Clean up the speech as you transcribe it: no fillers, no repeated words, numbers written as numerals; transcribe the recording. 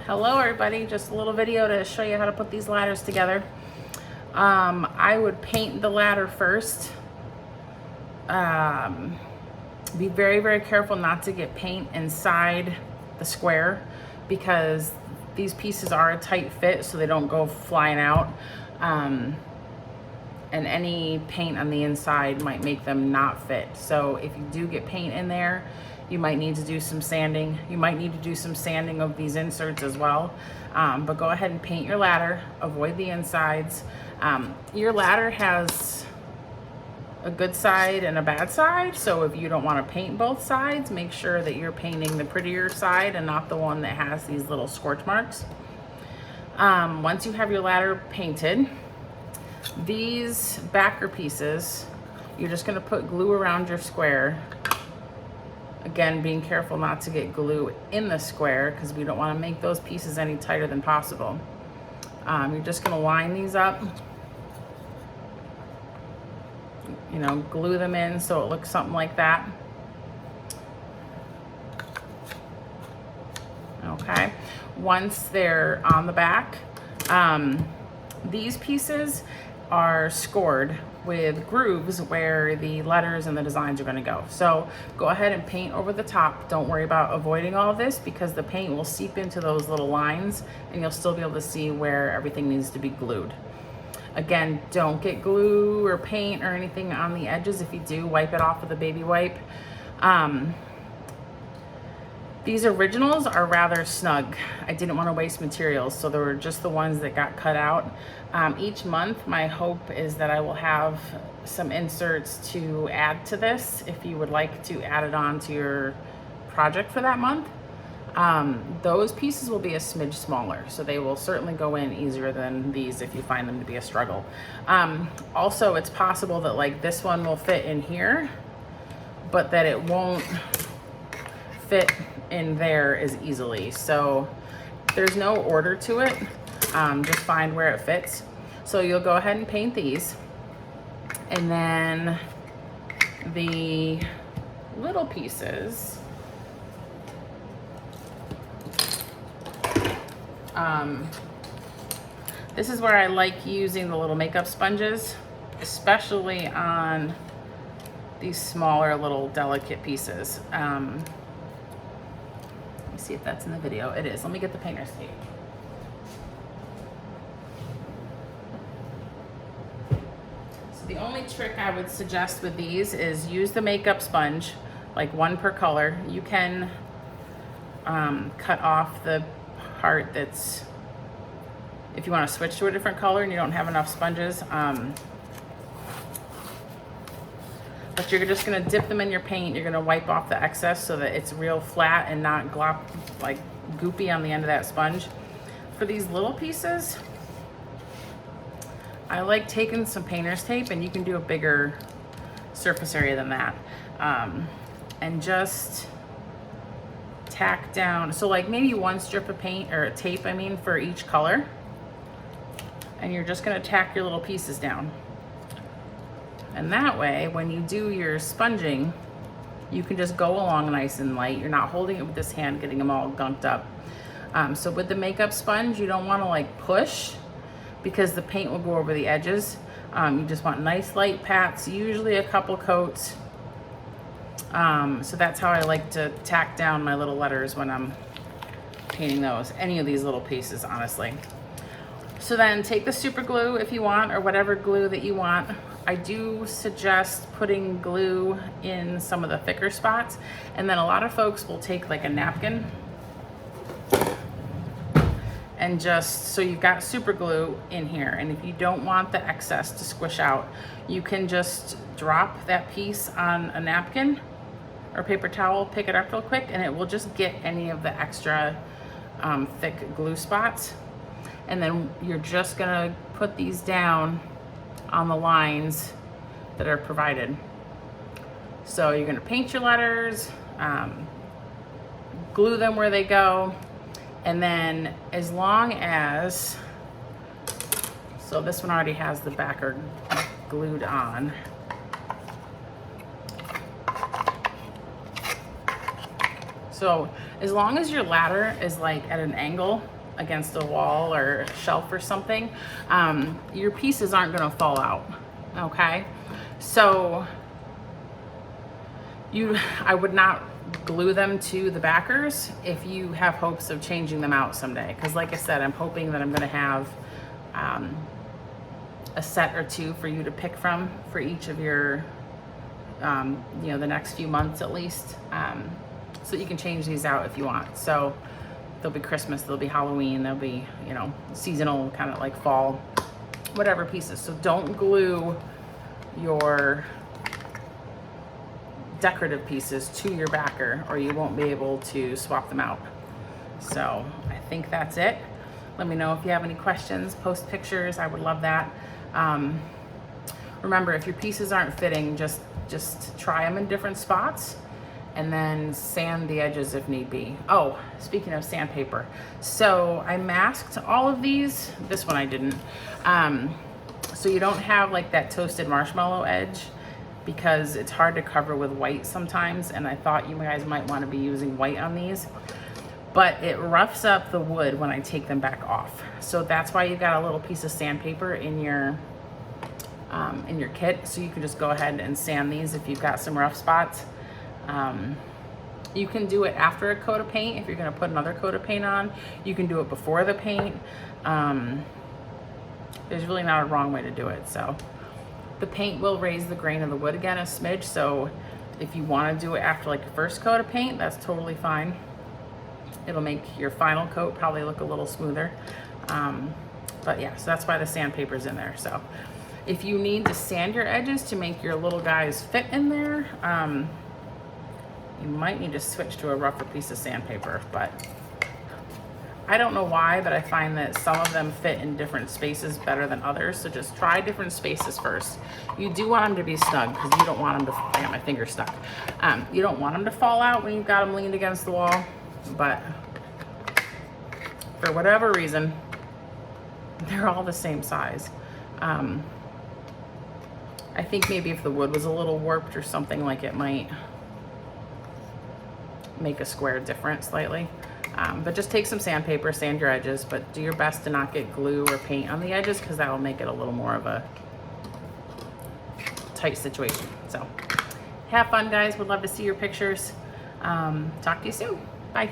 Hello everybody, just a little video to show you how to put these ladders together. I would paint the ladder first. Be very careful not to get paint inside the square because these pieces are a tight fit so they don't go flying out. And any paint on the inside might make them not fit. So if you do get paint in there, you might need to do some sanding. You might need to do some sanding of these inserts as well. But go ahead and paint your ladder, avoid the insides. Your ladder has a good side and a bad side. So if you don't want to paint both sides, make sure that you're painting the prettier side and not the one that has these little scorch marks. Once you have your ladder painted, these backer pieces, you're just gonna put glue around your square. Again, being careful not to get glue in the square because we don't want to make those pieces any tighter than possible. You're just going to line these up, you know, glue them in so it looks something like that. Okay, once they're on the back, these pieces are scored with grooves where the letters and the designs are going to go. So go ahead and paint over the top. Don't worry about avoiding all of this because the paint will seep into those little lines and you'll still be able to see where everything needs to be glued. Again, don't get glue or paint or anything on the edges. If you do, wipe it off with a baby wipe. These originals are rather snug. I didn't want to waste materials, so they were just the ones that got cut out. Each month, my hope is that I will have some inserts to add to this if you would like to add it on to your project for that month. Those pieces will be a smidge smaller, so they will certainly go in easier than these if you find them to be a struggle. Also, it's possible that like this one will fit in here, but that it won't fit in there as easily. So there's no order to it. Just find where it fits. So you'll go ahead and paint these, and then the little pieces, this is where I like using the little makeup sponges, especially on these smaller little delicate pieces. Let me see if that's in the video. It is. Let me get the painter's tape. So the only trick I would suggest with these is use the makeup sponge, like one per color. You can cut off the part that's, if you want to switch to a different color and you don't have enough sponges. But you're just gonna dip them in your paint. You're gonna wipe off the excess so that it's real flat and not glop, like goopy on the end of that sponge. For these little pieces, I like taking some painter's tape, and you can do a bigger surface area than that. And just tack down, so like maybe one strip of paint, or tape I mean, for each color. And you're just gonna tack your little pieces down. And that way, when you do your sponging, you can just go along nice and light. You're not holding it with this hand, getting them all gunked up. So with the makeup sponge, you don't want to like push because the paint will go over the edges. You just want nice light pats, usually a couple coats. So that's how I like to tack down my little letters when I'm painting those, any of these little pieces, honestly. So then take the super glue if you want, or whatever glue that you want. I do suggest putting glue in some of the thicker spots, and then a lot of folks will take like a napkin and just, so you've got super glue in here, and if you don't want the excess to squish out, you can just drop that piece on a napkin or paper towel, pick it up real quick, and it will just get any of the extra thick glue spots. And then you're just gonna put these down on the lines that are provided. So you're gonna paint your letters, glue them where they go, and then as long as, so this one already has the backer glued on. So as long as your ladder is like at an angle against a wall or a shelf or something, your pieces aren't gonna fall out, okay? So I would not glue them to the backers if you have hopes of changing them out someday. Because like I said, I'm hoping that I'm gonna have a set or two for you to pick from for each of your, you know, the next few months at least. So you can change these out if you want. So there'll be Christmas, there'll be Halloween, there'll be, you know, seasonal, kind of like fall, whatever pieces. So don't glue your decorative pieces to your backer or you won't be able to swap them out. So I think that's it. Let me know if you have any questions, post pictures, I would love that. Remember, if your pieces aren't fitting, just try them in different spots and then sand the edges if need be. Oh, speaking of sandpaper, so I masked all of these. This one I didn't. So you don't have like that toasted marshmallow edge, because it's hard to cover with white sometimes, and I thought you guys might want to be using white on these, but it roughs up the wood when I take them back off. So that's why you got a little piece of sandpaper in your kit, so you can just go ahead and sand these if you've got some rough spots. You can do it after a coat of paint if you're going to put another coat of paint on. You can do it before the paint. There's really not a wrong way to do it. So the paint will raise the grain of the wood again a smidge, so if you want to do it after like your first coat of paint, that's totally fine. It'll make your final coat probably look a little smoother. But yeah, so that's why the sandpaper's in there. So if you need to sand your edges to make your little guys fit in there, you might need to switch to a rougher piece of sandpaper, but I don't know why, but I find that some of them fit in different spaces better than others. So just try different spaces first. You do want them to be snug because you don't want them to, I got my finger stuck. You don't want them to fall out when you've got them leaned against the wall, but for whatever reason, they're all the same size. I think maybe if the wood was a little warped or something, like it might make a square different slightly. But just take some sandpaper, sand your edges, but do your best to not get glue or paint on the edges because that'll make it a little more of a tight situation. So have fun, guys. Would love to see your pictures. Talk to you soon. Bye.